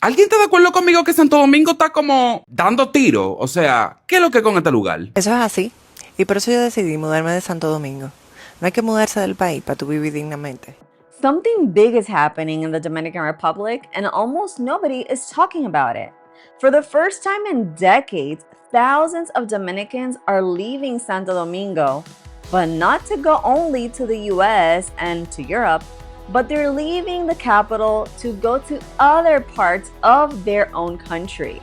¿Alguien está de acuerdo conmigo que Santo Domingo está como dando tiro? O sea, ¿qué es lo que es con este lugar? Eso es así. Y por eso yo decidí mudarme de Santo Domingo. No hay que mudarse del país para tu vivir dignamente. Something big is happening in the Dominican Republic, and almost nobody is talking about it. For the first time in decades, thousands of Dominicans are leaving Santo Domingo, but not to go only to the US and to Europe, but they're leaving the capital to go to other parts of their own country.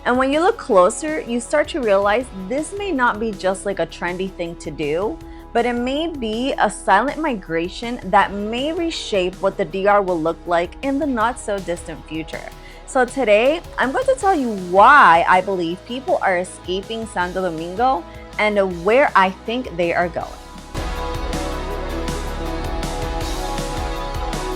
And when you look closer, you start to realize this may not be just like a trendy thing to do, but it may be a silent migration that may reshape what the DR will look like in the not so distant future. So today, I'm going to tell you why I believe people are escaping Santo Domingo and where I think they are going.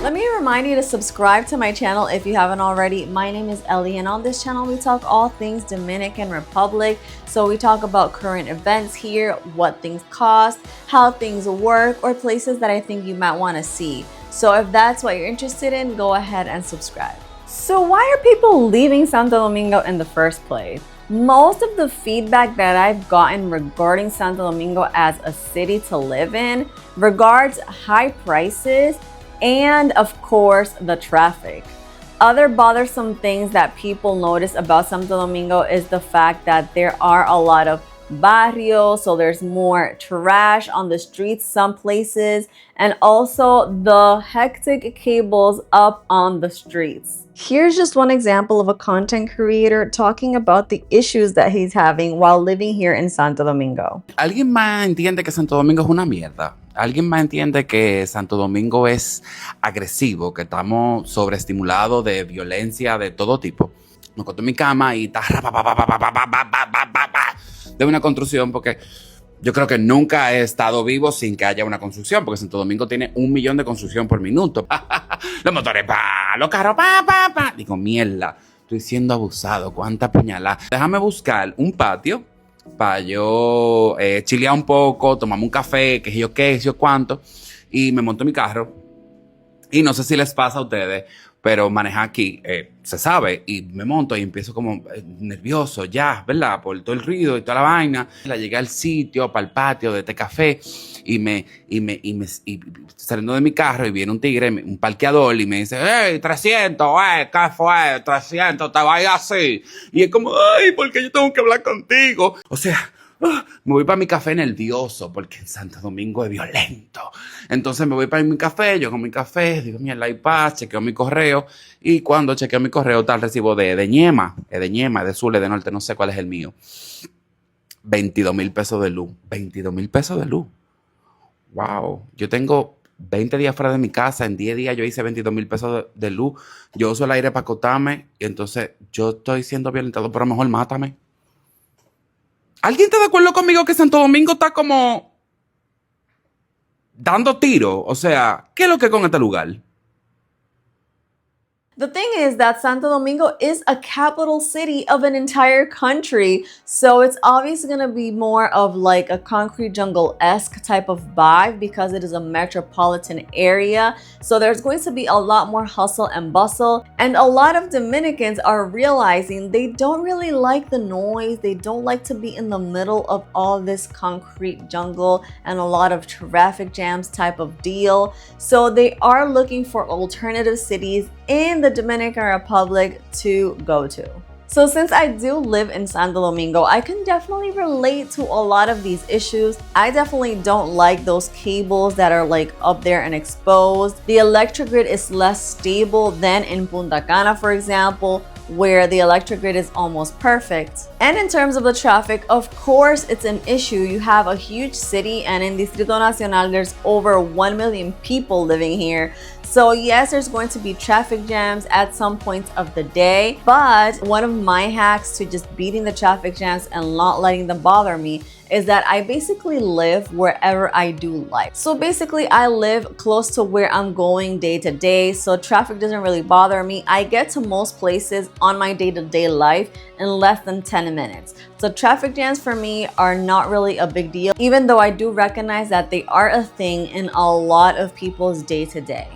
Let me remind you to subscribe to my channel if you haven't already. My name is Ellie, and on this channel we talk all things Dominican Republic. So we talk about current events here, what things cost, how things work, or places that I think you might want to see. So if that's what you're interested in, go ahead and subscribe. So why are people leaving Santo Domingo in the first place? Most of the feedback that I've gotten regarding Santo Domingo as a city to live in regards high prices and of course the traffic. Other bothersome things that people notice about Santo Domingo is the fact that there are a lot of barrios, so there's more trash on the streets some places, and also the hectic cables up on the streets. Here's just one example of a content creator talking about the issues that he's having while living here in Santo Domingo. ¿Alguien más entiende que Santo Domingo es una mierda? ¿Alguien más entiende que Santo Domingo es agresivo, que estamos sobreestimulados de violencia de todo tipo? Me acosté en mi cama y está de una construcción, porque yo creo que nunca he estado vivo sin que haya una construcción, porque Santo Domingo tiene 1 millón de construcción por minuto. Los motores, los carros, Digo, mierda, estoy siendo abusado, cuánta puñalada. Déjame buscar un patio para yo chilear un poco, tomarme un café, qué sé yo qué, sé yo cuánto, y me monto en mi carro. Y no sé si les pasa a ustedes, pero manejar aquí se sabe, y me monto y empiezo como nervioso ya, ¿verdad? Por todo el ruido y toda la vaina. Llegué al sitio, para el patio de este café, y saliendo de mi carro y viene un tigre, un parqueador, y me dice, ¡hey, 300, qué fue, 300, te vayas así! Y es como, ¡ay, por qué yo tengo que hablar contigo! O sea, me voy para mi café nervioso, porque en Santo Domingo es violento. Entonces me voy para mi café, yo con mi café, digo, mierda, hay paz, chequeo mi correo, y cuando chequeo mi correo está el recibo de Ñema, de Sur, de Norte, no sé cuál es el mío. 22,000 pesos de luz. 22,000 pesos de luz. Wow, yo tengo 20 días fuera de mi casa, en 10 días yo hice 22,000 pesos de luz. Yo uso el aire para acotarme, y entonces yo estoy siendo violentado, pero mejor mátame. ¿Alguien está de acuerdo conmigo que Santo Domingo está como dando tiro? O sea, ¿qué es lo que es con este lugar? The thing is that Santo Domingo is a capital city of an entire country, so it's obviously going to be more of like a concrete jungle-esque type of vibe because it is a metropolitan area. So there's going to be a lot more hustle and bustle, and a lot of Dominicans are realizing they don't really like the noise. They don't like to be in the middle of all this concrete jungle and a lot of traffic jams type of deal. So they are looking for alternative cities in the Dominican Republic to go to. So since I do live in Santo Domingo, I can definitely relate to a lot of these issues. I definitely don't like those cables that are like up there and exposed. The electric grid is less stable than in Punta Cana, for example, where the electric grid is almost perfect. And in terms of the traffic, of course, it's an issue. You have a huge city, and in Distrito Nacional, there's over 1 million people living here. So yes, there's going to be traffic jams at some points of the day, but one of my hacks to just beating the traffic jams and not letting them bother me is that I basically live wherever I do life. So basically I live close to where I'm going day to day, so traffic doesn't really bother me. I get to most places on my day-to-day life in less than 10 minutes. So traffic jams for me are not really a big deal, even though I do recognize that they are a thing in a lot of people's day-to-day.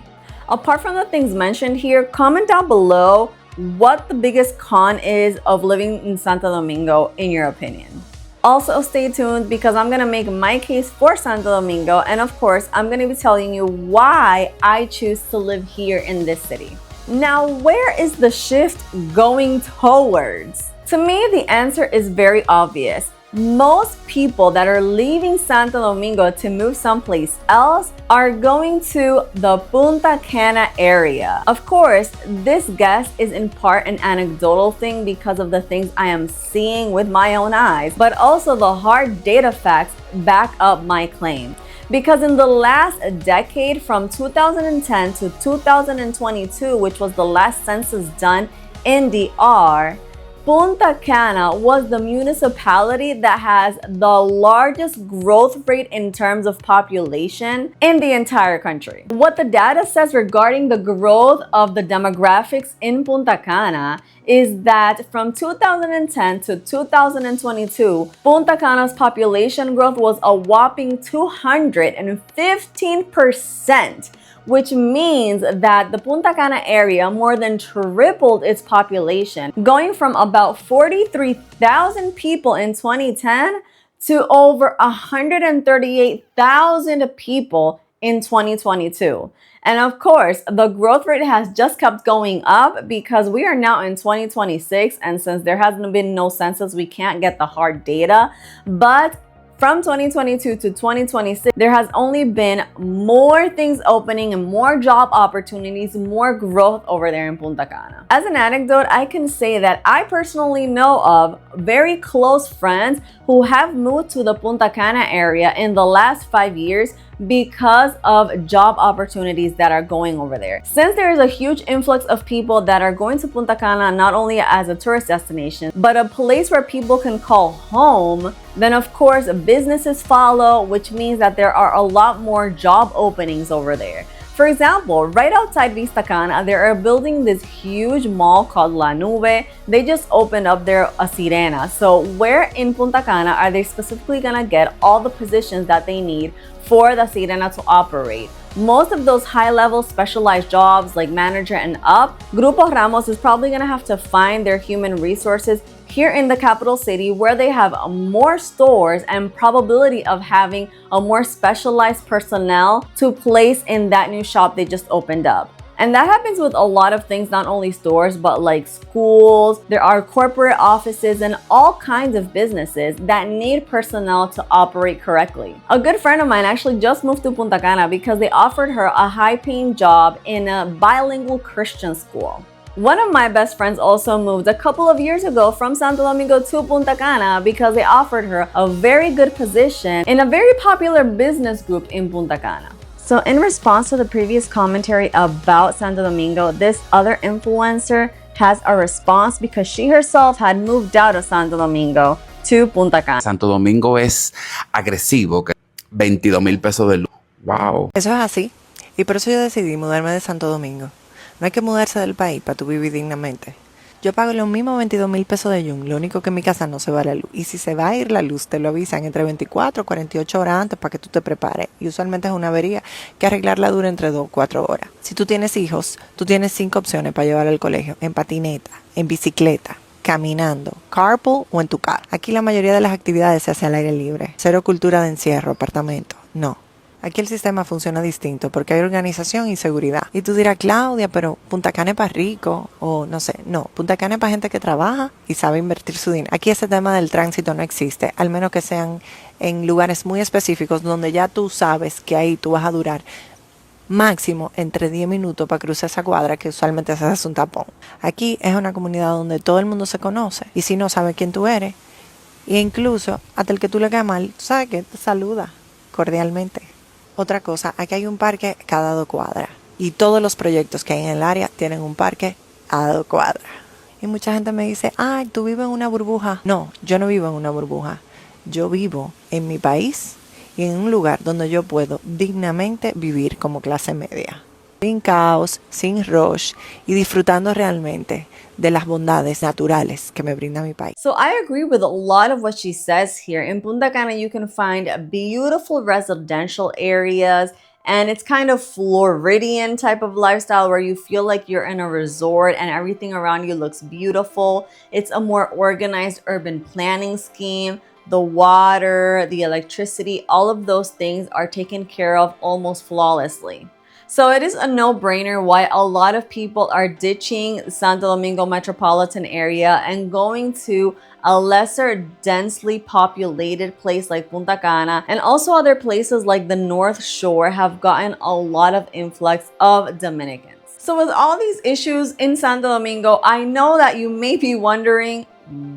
Apart from the things mentioned here, comment down below what the biggest con is of living in Santo Domingo, in your opinion. Also, stay tuned because I'm gonna make my case for Santo Domingo, and of course, I'm gonna be telling you why I choose to live here in this city. Now, where is the shift going towards? To me, the answer is very obvious. Most people that are leaving Santo Domingo to move someplace else are going to the Punta Cana area. Of course, this guess is in part an anecdotal thing because of the things I am seeing with my own eyes, but also the hard data facts back up my claim. Because in the last decade, from 2010 to 2022, which was the last census done in DR, Punta Cana was the municipality that has the largest growth rate in terms of population in the entire country. What the data says regarding the growth of the demographics in Punta Cana is that from 2010 to 2022, Punta Cana's population growth was a whopping 215%. Which means that the Punta Cana area more than tripled its population, going from about 43,000 people in 2010 to over 138,000 people in 2022. And of course, the growth rate has just kept going up because we are now in 2026, and since there hasn't been no census, we can't get the hard data. But from 2022 to 2026, there has only been more things opening and more job opportunities, more growth over there in Punta Cana. As an anecdote, I can say that I personally know of very close friends who have moved to the Punta Cana area in the last 5 years because of job opportunities that are going over there. Since there is a huge influx of people that are going to Punta Cana not only as a tourist destination, but a place where people can call home, then of course businesses follow, which means that there are a lot more job openings over there. For example, right outside Vista Cana, they are building this huge mall called La Nube. They just opened up their Sirena. So where in Punta Cana are they specifically gonna get all the positions that they need for the Sirena to operate? Most of those high-level specialized jobs like manager and up, Grupo Ramos is probably gonna have to find their human resources here in the capital city where they have more stores and probability of having a more specialized personnel to place in that new shop they just opened up. And that happens with a lot of things, not only stores, but like schools. There are corporate offices and all kinds of businesses that need personnel to operate correctly. A good friend of mine actually just moved to Punta Cana because they offered her a high-paying job in a bilingual Christian school. One of my best friends also moved a couple of years ago from Santo Domingo to Punta Cana because they offered her a very good position in a very popular business group in Punta Cana. So in response to the previous commentary about Santo Domingo, this other influencer has a response because she herself had moved out of Santo Domingo to Punta Cana. Santo Domingo es agresivo, que 22,000 pesos de luz. Wow. Eso es así. Y por eso yo decidí mudarme de Santo Domingo. No hay que mudarse del país para tu vivir dignamente. Yo pago los mismos 22,000 pesos de Jun, lo único que en mi casa no se va la luz. Y si se va a ir la luz, te lo avisan entre 24 o 48 horas antes para que tú te prepares. Y usualmente es una avería que arreglarla dura entre 2 o 4 horas. Si tú tienes hijos, tú tienes 5 opciones para llevar al colegio. En patineta, en bicicleta, caminando, carpool o en tu carro. Aquí la mayoría de las actividades se hace al aire libre. Cero cultura de encierro, apartamento. No. Aquí el sistema funciona distinto porque hay organización y seguridad. Y tú dirás, Claudia, pero Punta Cana es para ricos o no sé. No, Punta Cana es para gente que trabaja y sabe invertir su dinero. Aquí ese tema del tránsito no existe, al menos que sean en lugares muy específicos donde ya tú sabes que ahí tú vas a durar máximo entre 10 minutos para cruzar esa cuadra que usualmente se hace un tapón. Aquí es una comunidad donde todo el mundo se conoce y si no sabe quién tú eres, e incluso hasta el que tú le caes mal, tú sabes que te saluda cordialmente. Otra cosa, aquí hay un parque cada 2 cuadras y todos los proyectos que hay en el área tienen un parque a 2 cuadras. Y mucha gente me dice, ay, ¿tú vives en una burbuja? No, yo no vivo en una burbuja. Yo vivo en mi país y en un lugar donde yo puedo dignamente vivir como clase media. Sin caos, sin rush y disfrutando realmente de las bondades naturales que me brinda mi país. So I agree with a lot of what she says here. In Punta Cana, you can find beautiful residential areas And it's kind of Floridian type of lifestyle where you feel like you're in a resort and everything around you looks beautiful. It's a more organized urban planning scheme. The water, the electricity, all of those things are taken care of almost flawlessly. So it is a no-brainer why a lot of people are ditching Santo Domingo metropolitan area and going to a lesser densely populated place like Punta Cana, and also other places like the North Shore have gotten a lot of influx of Dominicans. So with all these issues in Santo Domingo, I know that you may be wondering,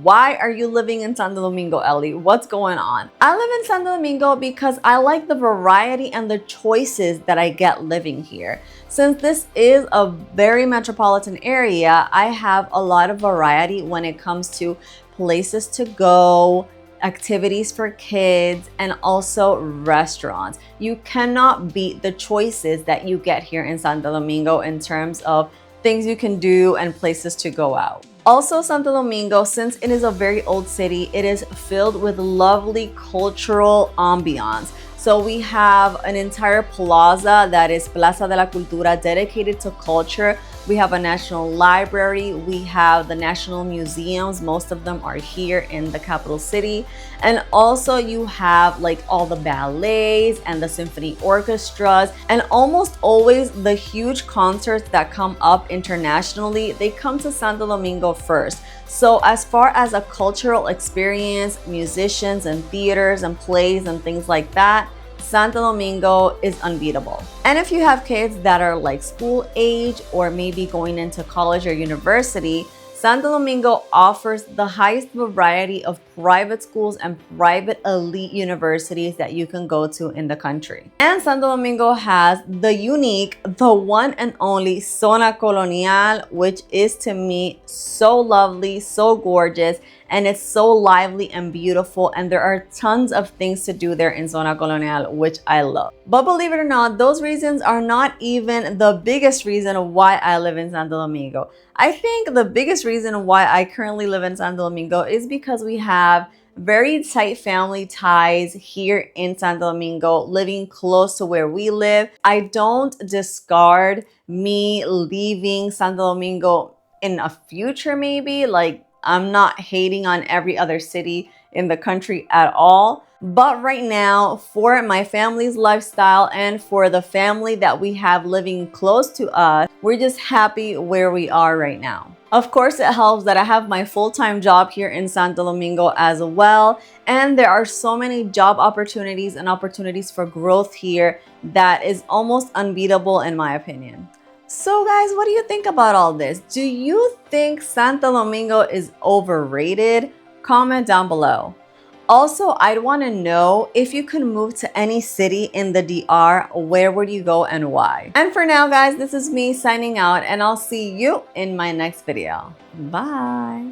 why are you living in Santo Domingo, Ellie? What's going on? I live in Santo Domingo because I like the variety and the choices that I get living here. Since this is a very metropolitan area, I have a lot of variety when it comes to places to go, activities for kids, and also restaurants. You cannot beat the choices that you get here in Santo Domingo in terms of things you can do and places to go out. Also, Santo Domingo, since it is a very old city, it is filled with lovely cultural ambiance. So we have an entire plaza that is Plaza de la Cultura dedicated to culture. We have a national library. We have the national museums. Most of them are here in the capital city. And also you have like all the ballets and the symphony orchestras, and almost always the huge concerts that come up internationally, they come to Santo Domingo first. So as far as a cultural experience, musicians and theaters and plays and things like that, Santo Domingo is unbeatable. And if you have kids that are like school age or maybe going into college or university, Santo Domingo offers the highest variety of private schools and private elite universities that you can go to in the country. And Santo Domingo has the unique, the one and only Zona Colonial, which is to me so lovely, so gorgeous, and it's so lively and beautiful, and there are tons of things to do there in Zona Colonial, which I love. But believe it or not, those reasons are not even the biggest reason why I live in Santo Domingo. I think the biggest reason why I currently live in Santo Domingo is because we have very tight family ties here in Santo Domingo, living close to where we live. I don't discard me leaving Santo Domingo in a future maybe, like I'm not hating on every other city in the country at all. But right now, for my family's lifestyle and for the family that we have living close to us, we're just happy where we are right now. Of course, it helps that I have my full-time job here in Santo Domingo as well. And there are so many job opportunities and opportunities for growth here that is almost unbeatable in my opinion. So guys, what do you think about all this? Do you think Santo Domingo is overrated? Comment down below. Also, I'd want to know, if you could move to any city in the DR, where would you go and why? And for now, guys, this is me signing out, and I'll see you in my next video. Bye.